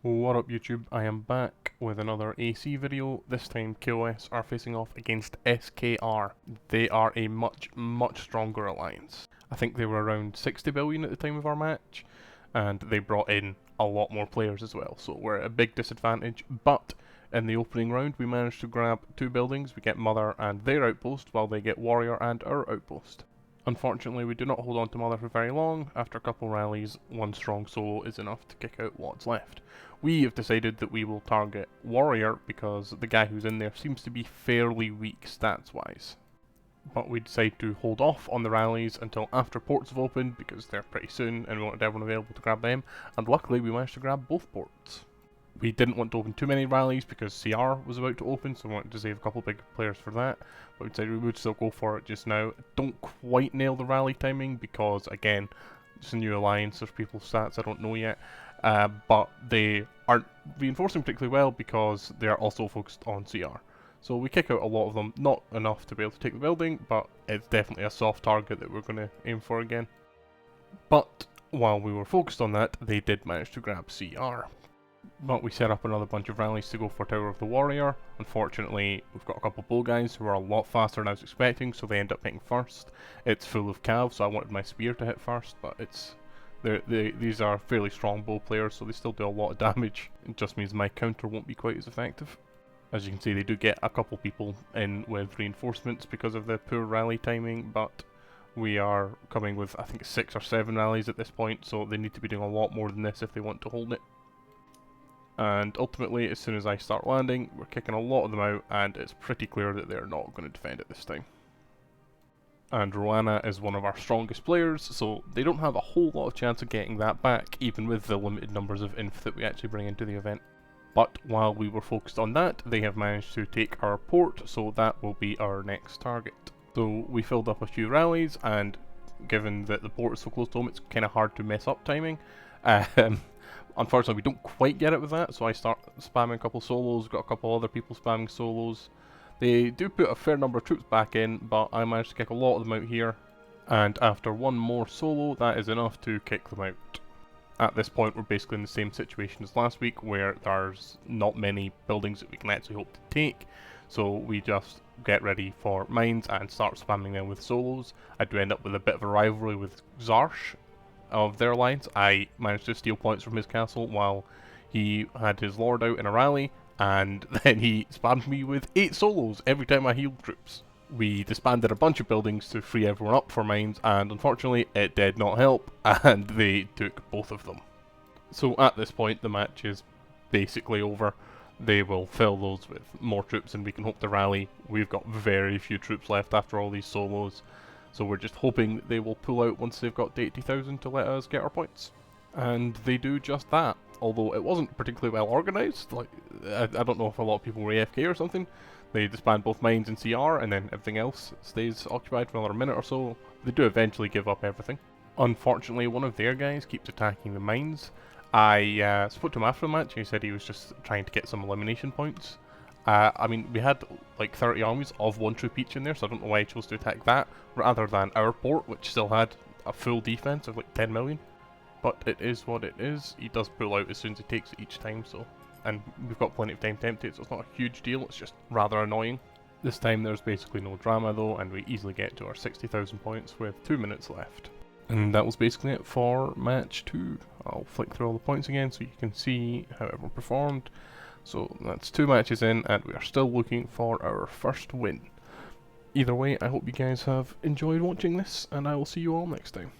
What up YouTube, I am back with another AC video. This time K0S are facing off against SKR. They are a much stronger alliance. I think they were around 60 billion at the time of our match, and they brought in a lot more players as well, so we're at a big disadvantage. But in the opening round we managed to grab 2 buildings. We get Mother and their outpost, while they get Warrior and our outpost. Unfortunately, we do not hold on to Mother for very long. After a couple rallies, one strong solo is enough to kick out what's left. We have decided that we will target Warrior because the guy who's in there seems to be fairly weak stats-wise. But we decide to hold off on the rallies until after ports have opened because they're pretty soon and we wanted everyone available to grab them, and luckily we managed to grab both ports. We didn't want to open too many rallies because CR was about to open, so we wanted to save a couple big players for that, but we decided we would still go for it just now. Don't quite nail the rally timing because, again, it's a new alliance, there's people's stats I don't know yet, but they aren't reinforcing particularly well because they are also focused on CR. So we kick out a lot of them, not enough to be able to take the building, but it's definitely a soft target that we're going to aim for again. But while we were focused on that, they did manage to grab CR. But we set up another bunch of rallies to go for Tower of the Warrior. Unfortunately, we've got a couple of bow guys who are a lot faster than I was expecting, so they end up hitting first. It's full of cav, so I wanted my spear to hit first, but these are fairly strong bow players, so they still do a lot of damage. It just means my counter won't be quite as effective. As you can see, they do get a couple people in with reinforcements because of the poor rally timing, but we are coming with, I think, 6 or 7 rallies at this point, so they need to be doing a lot more than this if they want to hold it. And ultimately, as soon as I start landing, we're kicking a lot of them out, and it's pretty clear that they're not going to defend it this time. And Roanna is one of our strongest players, so they don't have a whole lot of chance of getting that back, even with the limited numbers of inf that we actually bring into the event. But while we were focused on that, they have managed to take our port, so that will be our next target. So we filled up a few rallies, and given that the port is so close to home, it's kind of hard to mess up timing. Unfortunately, we don't quite get it with that, so I start spamming a couple solos, got a couple other people spamming solos. They do put a fair number of troops back in, but I managed to kick a lot of them out here, and after one more solo, that is enough to kick them out. At this point, we're basically in the same situation as last week, where there's not many buildings that we can actually hope to take, so we just get ready for mines and start spamming them with solos. I do end up with a bit of a rivalry with Zarsh of their alliance. I managed to steal points from his castle while he had his lord out in a rally, and then he spammed me with 8 solos every time I healed troops. We disbanded a bunch of buildings to free everyone up for mines, and unfortunately it did not help, and they took both of them. So at this point the match is basically over. They will fill those with more troops and we can hope to rally. We've got very few troops left after all these solos, so we're just hoping that they will pull out once they've got to 80,000 to let us get our points. And they do just that, although it wasn't particularly well organised. Like, I don't know if a lot of people were AFK or something. They disband both mines and CR, and then everything else stays occupied for another minute or so. They do eventually give up everything. Unfortunately, one of their guys keeps attacking the mines. I spoke to him after the match, and he said he was just trying to get some elimination points. I mean, we had like 30 armies of 1 troop each in there, so I don't know why he chose to attack that, rather than our port, which still had a full defense of like 10 million. But it is what it is. He does pull out as soon as he takes it each time, so... And we've got plenty of time to empty it, so it's not a huge deal, it's just rather annoying. This time there's basically no drama though, and we easily get to our 60,000 points with 2 minutes left. And that was basically it for match 2. I'll flick through all the points again so you can see how everyone performed. So that's 2 matches in, and we are still looking for our first win. Either way, I hope you guys have enjoyed watching this, and I will see you all next time.